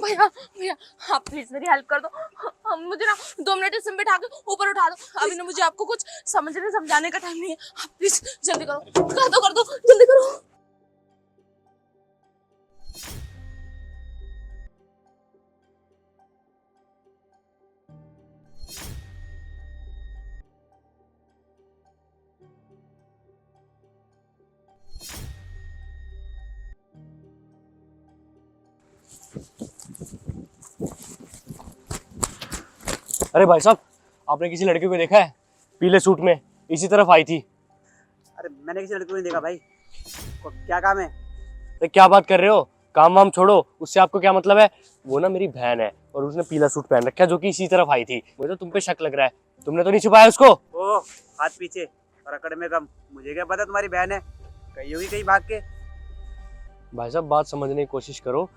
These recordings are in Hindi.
भैया भैया आप प्लीज मेरी हेल्प कर दो। मुझे ना 2 मिनट सिम बिठा के ऊपर उठा दो। अभी ना मुझे आपको कुछ समझने समझाने का टाइम नहीं है। आप प्लीज जल्दी करो, कर दो जल्दी करो। अरे भाई साहब, आपने किसी लड़के को देखा है? पीले सूट में इसी तरफ आई थी। अरे मैंने किसी लड़के को नहीं देखा भाई। क्या काम है? तो क्या बात कर रहे हो? काम वाम छोड़ो, उससे आपको क्या मतलब है? वो ना मेरी बहन है और उसने पीला सूट पहन रखा है जो कि इसी तरफ आई थी। मुझे तो तुम पे शक लग रहा है। तुमने तो नहीं छुपाया उसको? ओ हाथ पीछे और अकड़ में कम। मुझे क्या पता तुम्हारी बहन है, कहीं होगी कहीं भाग के। भाई साहब बात समझने की कोशिश करो।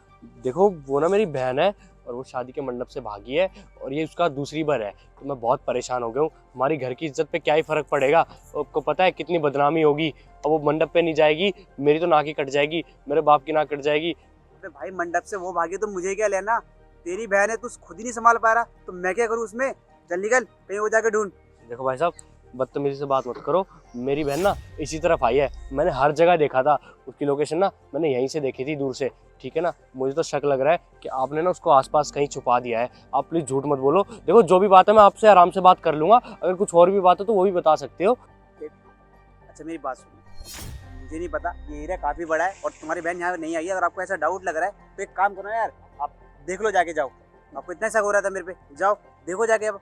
देखो वो ना मेरी बहन है और वो शादी के मंडप से भागी है और ये उसका दूसरी बार है। तो मैं बहुत परेशान हो गया हूँ। हमारी घर की इज्जत पे क्या ही फर्क पड़ेगा? आपको पता है कितनी बदनामी होगी। अब वो मंडप पे नहीं जाएगी, मेरी तो नाक ही कट जाएगी, मेरे बाप की नाक कट जाएगी। अरे भाई मंडप से वो भागी तो मुझे क्या लेना? तेरी बहन है, तू खुद ही नहीं संभाल पा रहा तो मैं क्या करूँ उसमें? चल निकल कहीं वो जाके ढूंढ। देखो भाई साहब, बदतमीजी से बात मत करो। मेरी बहन ना इसी तरफ आई है, मैंने हर जगह देखा था। उसकी लोकेशन ना मैंने यहीं से देखी थी दूर से, ठीक है ना? मुझे तो शक लग रहा है कि आपने ना उसको आसपास कहीं छुपा दिया है। आप प्लीज़ झूठ मत बोलो। देखो जो भी बात है मैं आपसे आराम से बात कर लूँगा। अगर कुछ और भी बात है तो वो भी बता सकते हो। अच्छा मेरी बात सुनो, मुझे नहीं पता, ये एरिया काफी बड़ा है और तुम्हारी बहन यहाँ नहीं आई है। अगर आपको ऐसा डाउट लग रहा है तो एक काम करो यार, आप देख लो, जाके जाओ। आपको इतना शक हो रहा था मेरे पे, जाओ देखो जाके अब।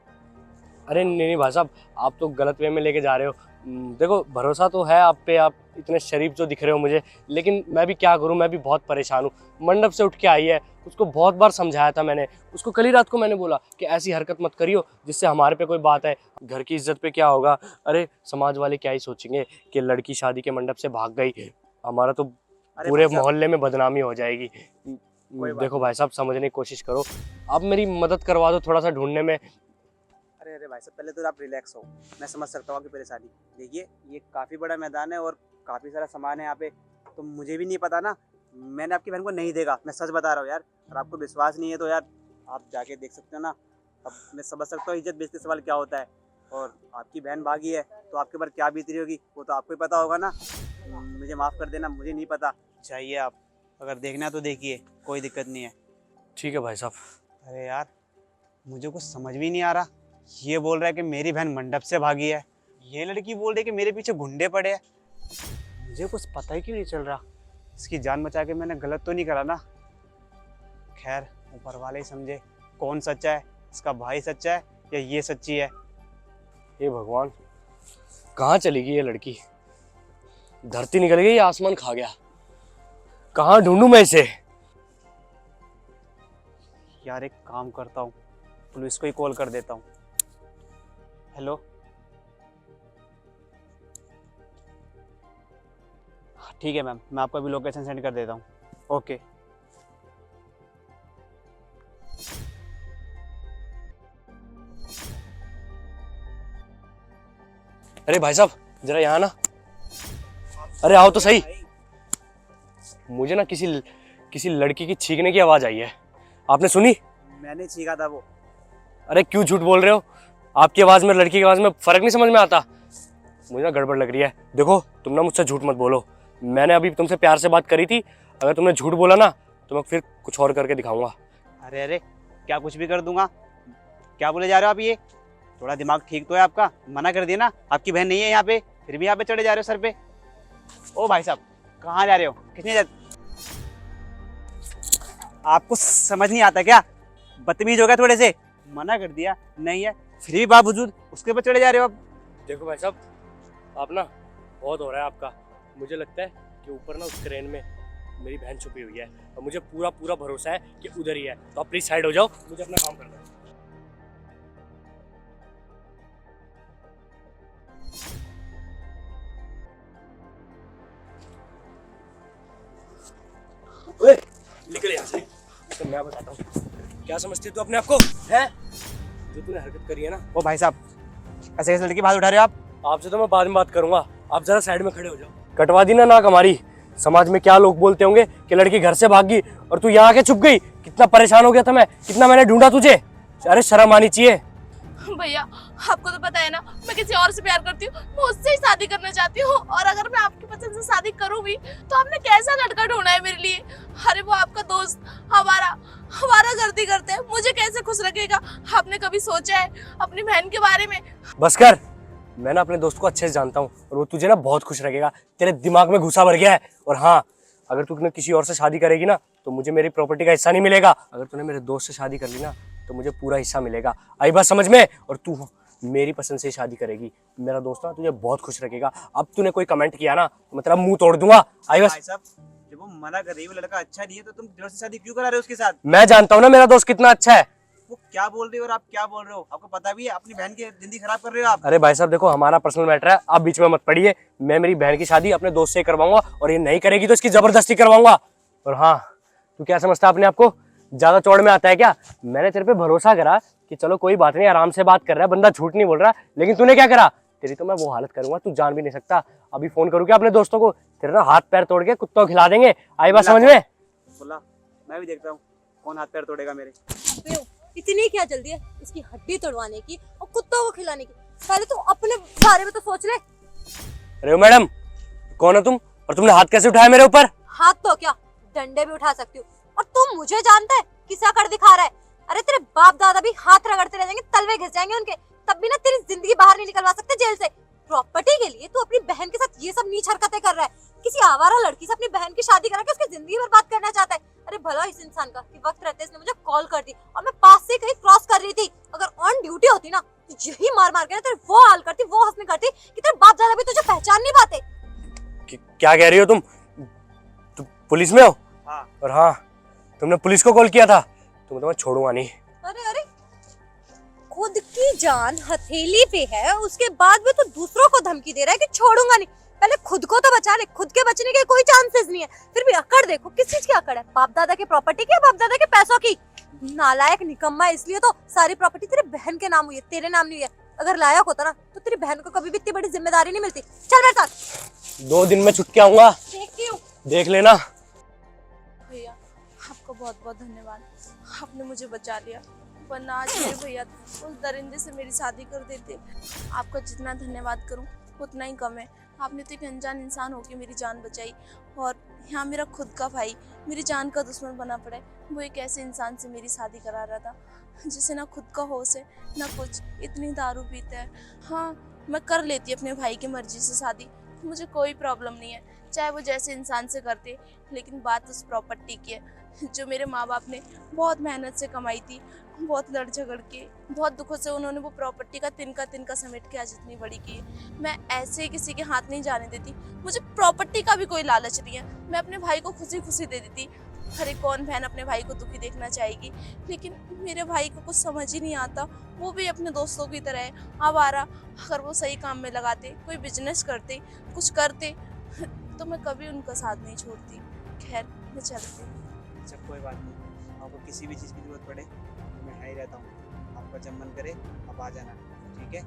अरे नहीं भाई साहब, आप तो गलत वे में लेके जा रहे हो। देखो भरोसा तो है आप पे, आप इतने शरीफ जो दिख रहे हो मुझे, लेकिन मैं भी क्या करूं, मैं भी बहुत परेशान हूं। मंडप से उठ के आई है, उसको बहुत बार समझाया था मैंने। उसको कल ही रात को मैंने बोला कि ऐसी हरकत मत करियो जिससे हमारे पे कोई बात है। घर की इज्जत पे क्या होगा? अरे समाज वाले क्या ही सोचेंगे कि लड़की शादी के मंडप से भाग गई, हमारा तो पूरे मोहल्ले में बदनामी हो जाएगी। देखो भाई साहब समझने की कोशिश करो, आप मेरी मदद करवा दो थोड़ा सा ढूंढने में। अरे भाई साहब पहले तो आप रिलैक्स हो, मैं समझ सकता हूँ आपकी परेशानी। देखिए ये काफ़ी बड़ा मैदान है और काफ़ी सारा सामान है यहाँ पे, तो मुझे भी नहीं पता ना। मैंने आपकी बहन को नहीं देखा, मैं सच बता रहा हूँ यार। और आपको विश्वास नहीं है तो यार आप जाके देख सकते हो ना। अब मैं समझ सकता हूँ इज्जत बेइज्जती सवाल क्या होता है। और आपकी बहन भागी है तो आपके ऊपर क्या बीत रही होगी वो तो आपको ही पता होगा ना। मुझे माफ़ कर देना, मुझे नहीं पता। चाहिए आप अगर देखना है तो देखिए, कोई दिक्कत नहीं है। ठीक है भाई साहब। अरे यार मुझे कुछ समझ भी नहीं आ रहा। ये बोल रहा है कि मेरी बहन मंडप से भागी है, ये लड़की बोल रही है कि मेरे पीछे गुंडे पड़े हैं। मुझे कुछ पता ही क्यों नहीं चल रहा। इसकी जान बचा के मैंने गलत तो नहीं करा ना? खैर ऊपर वाले ही समझे कौन सच्चा है, इसका भाई सच्चा है या ये सच्ची है। हे भगवान, कहाँ चली गई ये लड़की? धरती निकल गई, आसमान खा गया। कहाँ ढूंढूं मैं इसे? यार एक काम करता हूँ, पुलिस को ही कॉल कर देता हूँ। हेलो, ठीक है मैम, मैं आपको अभी लोकेशन सेंड कर देता हूँ। ओके। अरे भाई साहब जरा यहाँ ना, अरे आओ तो सही। मुझे ना किसी लड़की की छींकने की आवाज आई है, आपने सुनी? मैंने छींका था वो। अरे क्यों झूठ बोल रहे हो? आपकी आवाज में लड़की की आवाज में फर्क नहीं समझ में आता? मुझे ना गड़बड़ लग रही है। देखो तुम ना मुझसे झूठ मत बोलो, मैंने अभी तुमसे प्यार से बात करी थी। अगर तुमने झूठ बोला ना तो मैं फिर कुछ और करके दिखाऊंगा। अरे अरे क्या कुछ भी कर दूंगा? क्या बोले जा रहे हो आप? ये थोड़ा दिमाग ठीक तो है आपका? मना कर दिया ना, आपकी बहन नहीं है यहाँ पे, फिर भी यहाँ पे चढ़े जा रहे हो सर पे। ओ भाई साहब कहाँ जा रहे हो? कितने आपको समझ नहीं आता क्या? बदतमीज हो गया थोड़े से। मना कर दिया नहीं है फिर भी बावजूद उसके ऊपर चढ़े जा रहे हो आप। देखो भाई साहब, आप ना बहुत हो रहा है आपका। मुझे लगता है कि ऊपर ना उस क्रेन में मेरी बहन छुपी हुई है और मुझे पूरा भरोसा है कि उधर ही है। तो आप प्लीज साइड हो जाओ, मुझे अपना काम करना है। निकल यहाँ से। तो मैं बताता हूँ, क्या समझती है तू अपने आप को है? जो तूने हरकत करी है ना। ओ भाई साहब ऐसे कैसे लड़की बात उठा रहे हो आप? आपसे तो मैं बाद में बात करूंगा, आप जरा साइड में खड़े हो जाओ। कटवा दी ना नाक हमारी। समाज में क्या लोग बोलते होंगे कि लड़की घर से भाग गई और तू यहाँ आके छुप गई। कितना परेशान हो गया था मैं, कितना मैंने ढूंढा तुझे। अरे शर्म आनी चाहिए। भैया आपको तो पता है ना मैं किसी और से प्यार करती हूँ, मैं उससे ही शादी करना चाहती हूँ। और अगर मैं आपकी पसंद से शादी करूँ भी तो आपने कैसा लड़का ढूंढा है मेरे लिए? अरे वो आपका दोस्त हमारा गर्दी करते हैं, मुझे कैसे खुश रखेगा? आपने कभी सोचा है अपनी बहन के बारे में? बस कर, मैं ना अपने दोस्त को अच्छे से जानता हूँ और वो तुझे ना बहुत खुश रखेगा। तेरे दिमाग में घुसा भर गया है। और हाँ, अगर तू किसी और से शादी करेगी ना तो मुझे मेरी प्रॉपर्टी का हिस्सा नहीं मिलेगा। अगर तूने मेरे दोस्त से शादी कर ली ना तो मुझे पूरा हिस्सा मिलेगा। आई बात समझ में? और तू मेरी पसंद से शादी करेगी, मेरा दोस्त ना तुझे बहुत खुश रखेगा। अब तूने कोई कमेंट किया ना तो मैं तेरा मुंह तोड़ दूंगा। आई बस। भाई साहब, जब वो मना कर रही है, वो लड़का अच्छा नहीं है, तो तुम दिल से शादी क्यों करा रहे हो उसके साथ? मैं जानता हूँ ना मेरा दोस्त कितना अच्छा है। वो क्या बोल रही हो और आप क्या बोल रहे हो? आपको पता भी है अपनी बहन की जिंदगी खराब कर रहे हो आप। अरे भाई साहब देखो, हमारा पर्सनल मैटर है, आप बीच में मत पड़िए। मैं मेरी बहन की शादी अपने दोस्त से करवाऊंगा और ये नहीं करेगी तो इसकी जबरदस्ती करवाऊंगा। और हाँ, तू क्या समझता है अपने आप को? ज्यादा चौड़ में आता है क्या? मैंने तेरे पे भरोसा करा कि चलो कोई बात नहीं, आराम से बात कर रहा है बंदा, झूठ नहीं बोल रहा। लेकिन तूने क्या करा? तेरी तो मैं वो हालत करूंगा तू जान भी नहीं सकता। अभी फोन करूँ क्या अपने दोस्तों को? तेरे ना हाथ पैर तोड़ के कुत्तों खिला देंगे। आई बात समझ में? बोला, मैं भी देखता हूँ कौन हाथ पैर तोड़ेगा मेरे। इतनी क्या जल्दी है इसकी हड्डी तोड़वाने की और कुत्तों को खिलाने की? पहले तो अपने बारे में तो सोच ले। अरे मैडम, कौन हो तुम और तुमने हाथ कैसे उठाया मेरे ऊपर? हाथ तो क्या, डंडे भी उठा सकती हूँ। और तू मुझे जानता है किसा कर दिखा रहा है? अरे तेरे बाप दादा भी हाथ रगड़ते रह जाएंगे, तलवे घिस जाएंगे उनके, तब भी ना तेरी जिंदगी बाहर नहीं निकलवा सकते जेल से। प्रॉपर्टी के लिए तू अपनी बहन के साथ ये सब नीच हरकतें कर रहा है। किसी आवारा लड़की से अपनी बहन की शादी करा के उसकी जिंदगी बर्बाद करना चाहता है। अरे भला इस इंसान का कि वक्त रहते इसने मुझे कॉल कर दी और मैं पास से कहीं क्रॉस कर रही थी। अगर ऑन ड्यूटी होती ना तो यही मार मार के ना तेरे वो हाल करती, वो हंसने करती कि तेरे बाप दादा भी तुझे पहचान नहीं पाते। क्या कह रही हो तुम पुलिस में हो? हाँ। और हाँ, तुमने पुलिस को कॉल किया था? तुम्हें तो मैं छोड़ूंगा नहीं। अरे अरे, खुद की जान हथेली पे है, उसके बाद भी तो दूसरों को धमकी दे रहा है कि छोड़ूंगा नहीं। पहले खुद को तो बचा ले, खुद के बचने के कोई चांसेस नहीं है। फिर भी अकड़ देखो, किस चीज की अकड़ है? बाप दादा के प्रॉपर्टी की, बाप दादा के पैसों की? नालायक निकम्मा, इसलिए तो सारी प्रॉपर्टी तेरे बहन के नाम हुई है, तेरे नाम नहीं है। अगर लायक होता ना तो तेरी बहन को कभी भी इतनी बड़ी जिम्मेदारी नहीं मिलती। चल मेरे साथ। 2 दिन में छुट के आऊंगा, देखती हूँ। देख लेना। भैया आपका बहुत बहुत धन्यवाद, आपने मुझे बचा लिया, वरना आज मेरे भैया उस दरिंदे से मेरी शादी कर देते। आपका जितना धन्यवाद करूं उतना ही कम है। आपने तो एक अनजान इंसान होकर मेरी जान बचाई और यहाँ मेरा खुद का भाई मेरी जान का दुश्मन बना पड़ा है। वो एक ऐसे इंसान से मेरी शादी करा रहा था जिसे ना खुद का होश है ना कुछ, इतनी दारू पीता है। हाँ, मैं कर लेती अपने भाई की मर्जी से शादी, मुझे कोई प्रॉब्लम नहीं है, चाहे वो जैसे इंसान से करते। लेकिन बात उस प्रॉपर्टी की है जो मेरे माँ बाप ने बहुत मेहनत से कमाई थी, बहुत लड़ झगड़ के, बहुत दुखों से उन्होंने वो प्रॉपर्टी का तिनका समेट के आज इतनी बड़ी की है। मैं ऐसे किसी के हाथ नहीं जाने देती, मुझे प्रॉपर्टी का भी कोई लालच नहीं है। मैं अपने भाई को खुशी खुशी दे देती। अरे कौन बहन अपने भाई को दुखी देखना चाहेगी? लेकिन मेरे भाई को कुछ समझ ही नहीं आता, वो भी अपने दोस्तों की तरह है आवारा। अगर वो सही काम में लगाते, कोई बिजनेस करते, कुछ करते तो मैं कभी उनका साथ नहीं छोड़ती। खैर मैं चलती। अच्छा कोई बात नहीं, आपको किसी भी चीज़ की जरूरत पड़े तो मैं ही रहता हूँ। आपका जब मन करे आप आ जाना, ठीक है?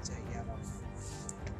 चाहिए आप।